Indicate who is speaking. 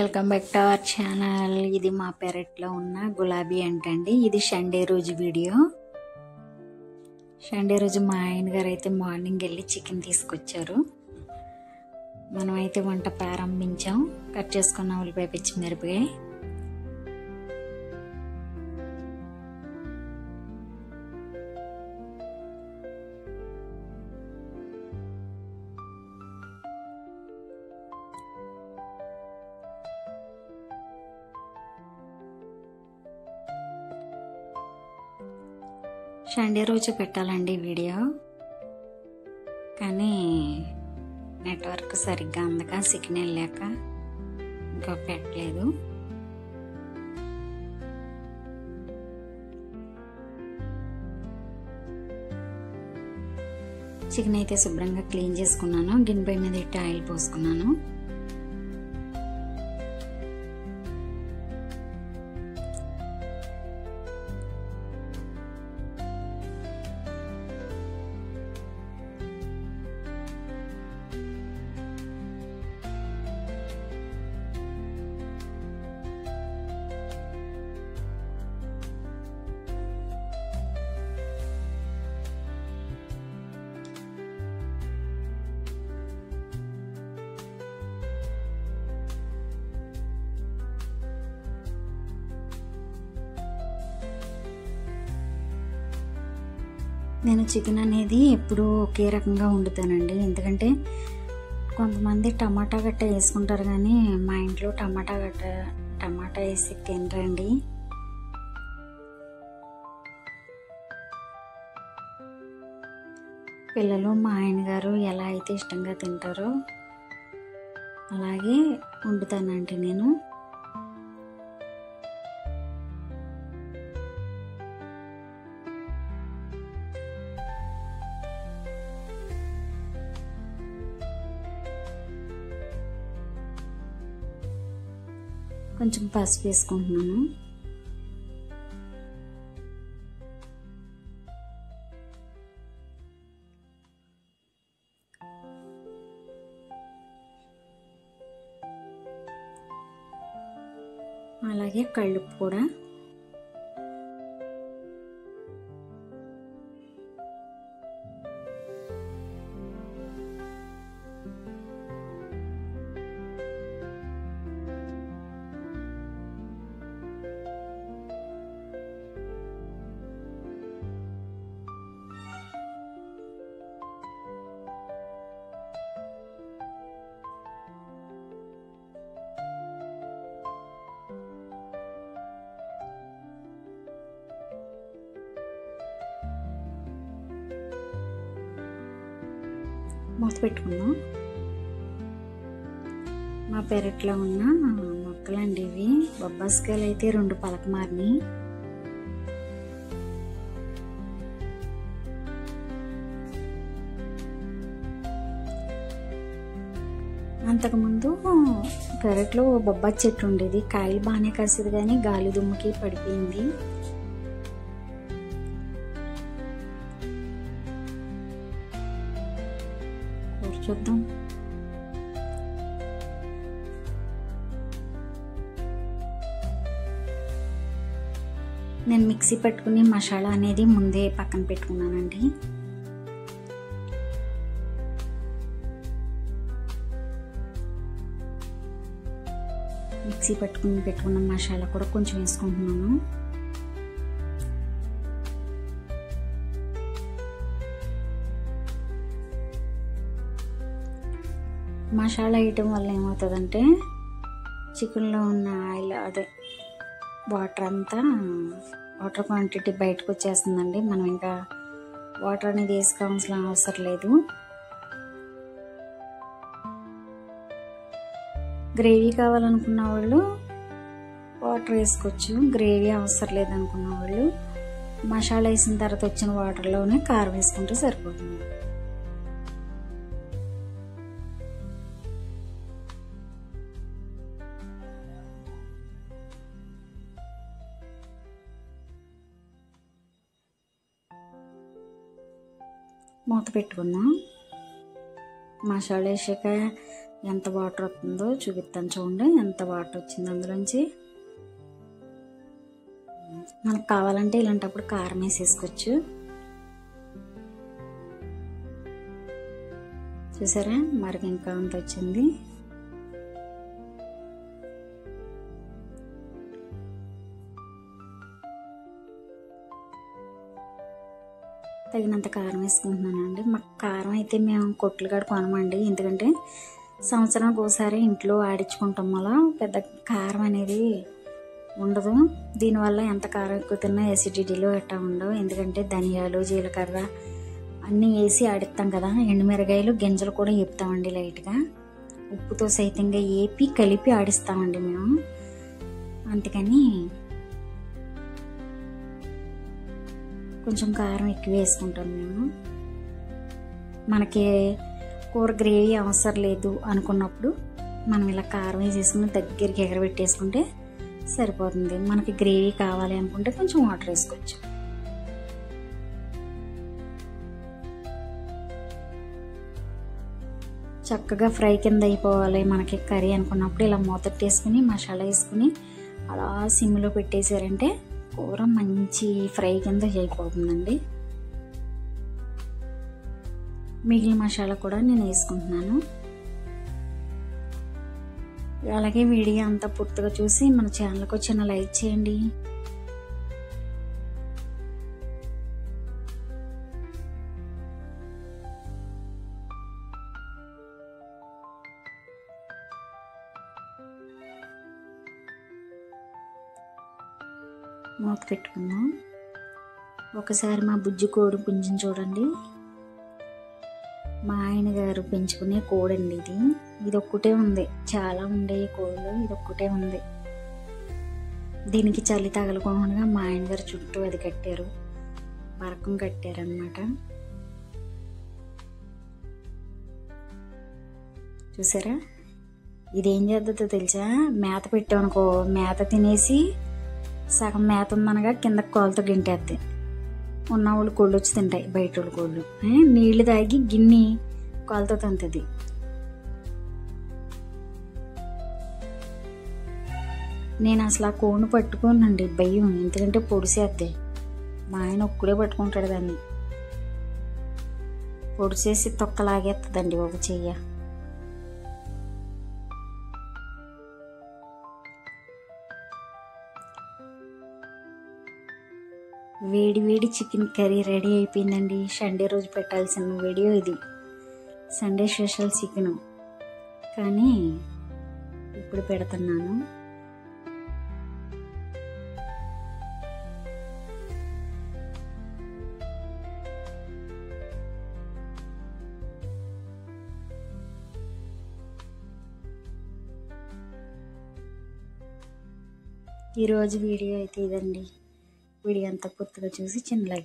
Speaker 1: Welcome back to our channel. ఇది మా పెరట్లో ఉన్న గులాబీ అంటండి. ఇది సండే రోజు వీడియో. సండే రోజు మా ఆయన గారు అయితే మార్నింగ్ వెళ్ళి చికెన్ తీసుకొచ్చారు. మనమైతే వంట ప్రారంభించాం. కట్ చేసుకున్న ఉల్లిపాయ పచ్చిమిరపకాయ, సండే రోజు పెట్టాలండి వీడియో, కానీ నెట్వర్క్ సరిగ్గా అందక సిగ్నల్ లేక ఇంకా పెట్టలేదు. చికెన్ అయితే శుభ్రంగా క్లీన్ చేసుకున్నాను. గిన్నెపై మీద ఇట్టి ఆయిల్ పోసుకున్నాను. నేను చికెన్ అనేది ఎప్పుడూ ఒకే రకంగా వండుతానండి. ఎందుకంటే కొంతమంది టమాటా గట్ట వేసుకుంటారు, కానీ మా ఇంట్లో టమాటా వేసి తినరండి. పిల్లలు మా ఆయన గారు ఎలా అయితే ఇష్టంగా తింటారో అలాగే వండుతానండి నేను. కొంచెం పసుపు వేసుకుంటున్నాను. అలాగే కళ్ళుప్పు కూడా. మూత పెట్టుకుందాం. మా పెరట్లో ఉన్న మొక్కలండి ఇవి. బొబ్బాస్కాయలు అయితే 2 పలక మారినాయి. అంతకుముందు పెరట్లో బొబ్బాయి చెట్టు ఉండేది. కాయలు బాగానే కాసేది, కానీ గాలి దుమ్ముకి పడిపోయింది. చూద్దాం. నేను మిక్సీ పట్టుకుని మసాలా అనేది ముందే పక్కన పెట్టుకున్నానండి. మిక్సీ పెట్టుకున్న మసాలా కూడా కొంచెం వేసుకుంటున్నాను. మసాలా వేయటం వల్ల ఏమవుతుందంటే చికెన్లో ఉన్న ఆయిల్, అదే వాటర్ క్వాంటిటీ బయటకు వచ్చేస్తుందండి. మనం ఇంకా వాటర్ అనేది వేసుకోవాల్సిన అవసరం లేదు. గ్రేవీ కావాలనుకున్న వాళ్ళు వాటర్ వేసుకోవచ్చు. గ్రేవీ అవసరం లేదనుకున్న వాళ్ళు మసాలా వేసిన తర్వాత వచ్చిన వాటర్లోనే కారం వేసుకుంటే సరిపోతుంది. మూత పెట్టుకుందాం. మసాలా వేసాక ఎంత వాటర్ వస్తుందో చూపిస్తాను చూడండి. ఎంత వాటర్ వచ్చింది అందులోంచి. మనకు కావాలంటే ఇలాంటప్పుడు కారం వేసేసుకోవచ్చు. చూసారా మరికి ఇంకా అంత వచ్చింది. తగినంత కారం వేసుకుంటున్నానండి. మాకు కారం అయితే మేము కొట్లు కాడ కొనమండి, ఎందుకంటే సంవత్సరానికి ఒకసారి ఇంట్లో ఆడించుకుంటాం. అలా పెద్ద కారం అనేది ఉండదు. దీనివల్ల ఎంత కారం ఎక్కువ తిన్నా ఎసిడిటీలో ఎట్టా ఉండవు, ఎందుకంటే ధనియాలు జీలకర్ర అన్నీ వేసి ఆడిస్తాం కదా. ఎండుమిరగాయలు గింజలు కూడా వేపుతామండి లైట్గా, ఉప్పుతో సైతంగా వేపి కలిపి ఆడిస్తామండి మేము. అందుకని కొంచెం కారం ఎక్కువ వేసుకుంటాం మేము. మనకి కూర గ్రేవీ అవసరం లేదు అనుకున్నప్పుడు మనం ఇలా కారం వేసేసుకుని దగ్గరికి ఎగరబెట్టేసుకుంటే సరిపోతుంది. మనకి గ్రేవీ కావాలి అనుకుంటే కొంచెం వాటర్ వేసుకోవచ్చు. చక్కగా ఫ్రై కింద అయిపోవాలి మనకి కర్రీ అనుకున్నప్పుడు ఇలా మూతట్టేసుకుని మసాలా వేసుకుని అలా సిమ్లో పెట్టేశారంటే కూర మంచి ఫ్రై కింద అయిపోతుందండి. మిగిలిన మసాలా కూడా నేను వేసుకుంటున్నాను. అలాగే వీడియో అంతా పూర్తిగా చూసి మన ఛానల్కి చిన్న లైక్ చేయండి. మూత పెట్టుకుందాం. ఒకసారి మా బుజ్జి కోడి పుంజుని చూడండి. మా ఆయన గారు పెంచుకునే కోడండి ఇది. ఇది ఒక్కటే ఉంది, చాలా ఉండే కోళ్ళు, ఇది ఒక్కటే ఉంది. దీనికి చలి తగలకుండా మా ఆయన గారు చుట్టూ అది కట్టారు, బరకం కట్టారనమాట. చూసారా ఇదేం చేద్దో తెలుసా, మేత పెట్టామనుకో మేత తినేసి సగం మేత ఉందనగా కిందకి కోళ్ళతో గింటేస్తాయి. ఉన్న వాళ్ళు కోళ్ళు వచ్చి తింటాయి, బయట వాళ్ళు కోళ్ళు. నీళ్లు తాగి గిన్నె కోళ్ళతో తింటుంది. నేను అసలు ఆ కోడిని పట్టుకోనండి, భయం, ఎందుకంటే పొడిసేద్ది. మా ఆయన ఒక్కడే పట్టుకుంటాడు దాన్ని, పొడిసేసి తొక్కలాగేస్తుందండి ఒక చెయ్య. వేడి వేడి చికెన్ కర్రీ రెడీ అయిపోయిందండి. సండే రోజు పెట్టాల్సిన వీడియో ఇది, సండే స్పెషల్ చికెను, కానీ ఇప్పుడు పెడుతున్నాను. ఈరోజు వీడియో అయితే ఇదండి. వీడియో అంతా పూర్తిగా చూసి చిన్న లైక్